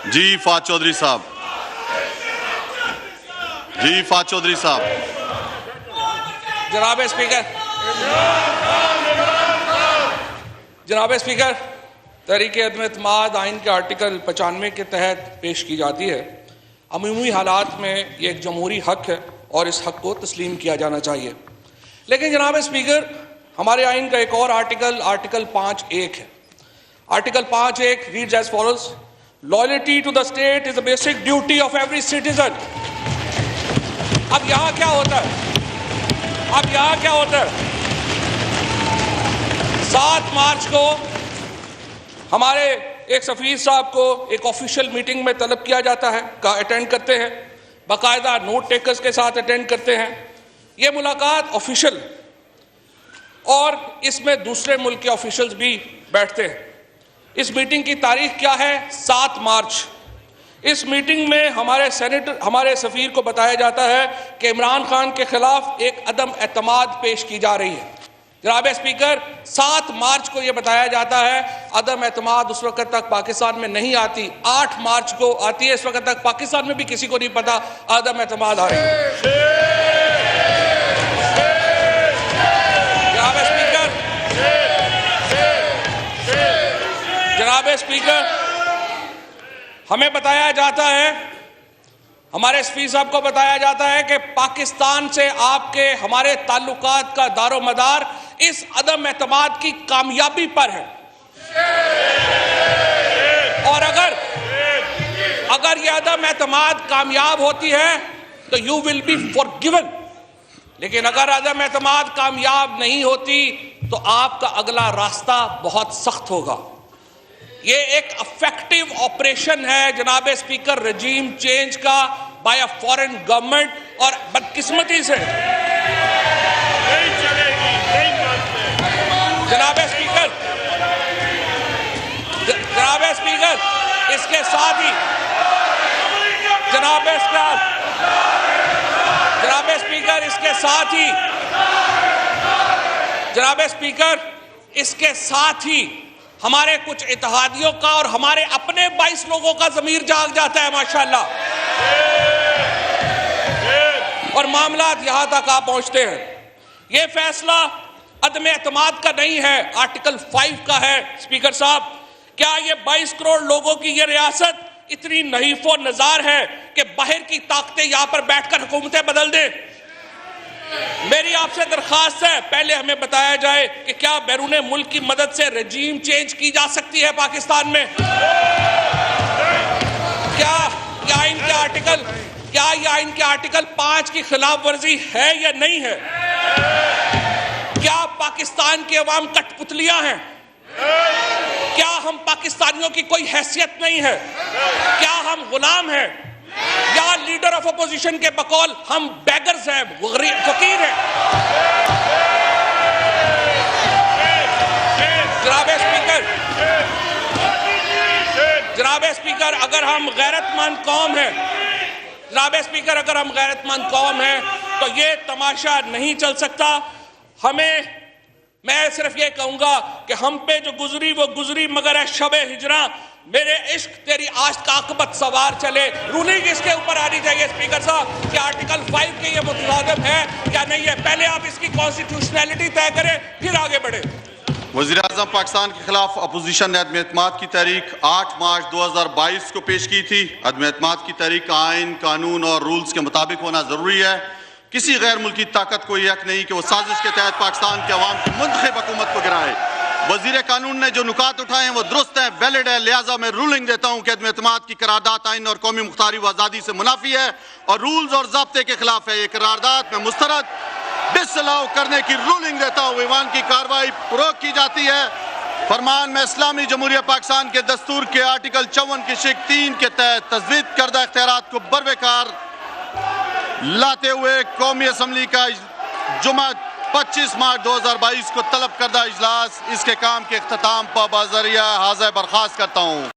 जी फात चौधरी साहब। जी फात चौधरी साहब। जनाब स्पीकर, तहरीक अदम-ए-एतमाद आइन के आर्टिकल 95 के तहत पेश की जाती है। अमूमी हालात में ये एक जमहूरी हक है और इस हक को तस्लीम किया जाना चाहिए। लेकिन जनाब स्पीकर, हमारे आइन का एक और आर्टिकल 5(1) है। Article 5(1) reads as follows: loyalty to the state is the basic duty of every citizen. अब यहाँ क्या होता है? 7 मार्च को हमारे एक सफीर साहब को एक ऑफिशियल मीटिंग में तलब किया जाता है, का अटेंड करते हैं, बाकायदा नोट टेकर्स के साथ अटेंड करते हैं। ये मुलाकात ऑफिशियल, और इसमें दूसरे मुल्क के ऑफिशियल्स भी बैठते हैं। इस मीटिंग की तारीख क्या है? 7 मार्च। इस मीटिंग में हमारे सफीर को बताया जाता है कि इमरान खान के खिलाफ एक अदम एतमाद पेश की जा रही है। जनाब स्पीकर, 7 मार्च को यह बताया जाता है। अदम एतमाद उस वक्त तक पाकिस्तान में नहीं आती, 8 मार्च को आती है। इस वक्त तक पाकिस्तान में भी किसी को नहीं पता अदम एतमाद आ रही है। जनाब स्पीकर, हमें बताया जाता है, हमारे स्पीकर साहब को बताया जाता है कि पाकिस्तान से हमारे ताल्लुकात का दारो मदार इस अदम एतमाद की कामयाबी पर है। और अगर यह अदम एतमाद कामयाब होती है तो यू विल बी फॉरगिवन। लेकिन अगर अदम एतमाद कामयाब नहीं होती तो आपका अगला रास्ता बहुत सख्त होगा। ये एक इफेक्टिव ऑपरेशन है जनाब स्पीकर, रजीम चेंज का बाय अ फॉरेन गवर्नमेंट, और बदकिस्मती से जनाब स्पीकर, इसके साथ ही इसके साथ ही हमारे कुछ इत्तेहादियों का और हमारे अपने 22 लोगों का ज़मीर जाग जाता है माशाअल्लाह, और मामलात यहां तक आ पहुंचते हैं। यह फैसला अदम एतमाद का नहीं है, आर्टिकल 5 का है। स्पीकर साहब, क्या ये 22 करोड़ लोगों की ये रियासत इतनी नहीफो नजार है कि बाहर की ताकतें यहां पर बैठकर हुकूमतें बदल दें? मेरी आपसे दरखास्त है, पहले हमें बताया जाए कि क्या बैरून मुल्क की मदद से रजीम चेंज की जा सकती है पाकिस्तान में? क्या ये आइन के आर्टिकल 5 की खिलाफ वर्जी है या नहीं है? क्या पाकिस्तान की अवाम कठपुतलियां हैं? क्या हम पाकिस्तानियों की कोई हैसियत नहीं है? क्या हम गुलाम हैं, या लीडर ऑफ अपोजिशन के बकौल हम बैगर्स हैं, फकीर हैं? जनाब स्पीकर, अगर हम गैरतमंद कौम हैं तो ये तमाशा नहीं चल सकता। मैं सिर्फ ये कहूंगा कि हम पे जो गुजरी वो गुजरी, मगर है शबे हिजरा, मेरे इश्क तेरी आश्क का आकबत सवार चले। रूलिंग इसके ऊपर आनी चाहिए स्पीकर साहब कि आर्टिकल 5 के ये मुताबिक है क्या नहीं है। पहले आप इसकी कॉन्स्टिट्यूशनैलिटी तय करें, फिर आगे बढ़े। वज़ीर-ए-आज़म पाकिस्तान के खिलाफ अपोजिशन ने अदम-ए-एतमाद की तारीख 8 मार्च 2022 को पेश की थी। अदम-ए-एतमाद की तारीख आइन, कानून और रूल्स के मुताबिक होना जरूरी है। किसी गैर मुल्की ताकत को यह हक नहीं कि वो साजिश के तहत पाकिस्तान के अवाम की मुंतखब हुकूमत को गिराए। वजीर कानून ने जो नुकात उठाए हैं वो दुरुस्त है, वैलिड है। लिहाजा मैं रूलिंग देता हूँ कि अदम-ए-एतमाद की करारदाद आइन और कौमी मुख्तारी व आज़ादी से मुनाफी है और रूल्स और ज़ाब्ते के खिलाफ है। ये करारदाद में मुस्तरद डिसअलाउ करने की रूलिंग देता हूँ। ईवान की कार्रवाई रोक की जाती है। फरमान में इस्लामी जमहूरिया पाकिस्तान के दस्तूर के आर्टिकल 54 की शिक 3 के तहत तजवीज़ करदा इख्तियारात को बरवेकार लाते हुए कौमी असम्बली का जुमा 25 मार्च 2022 को तलब करदा इजलास इसके काम के इख्तिताम पर बाज़रिया हाज़िर बर्खास्त करता हूँ।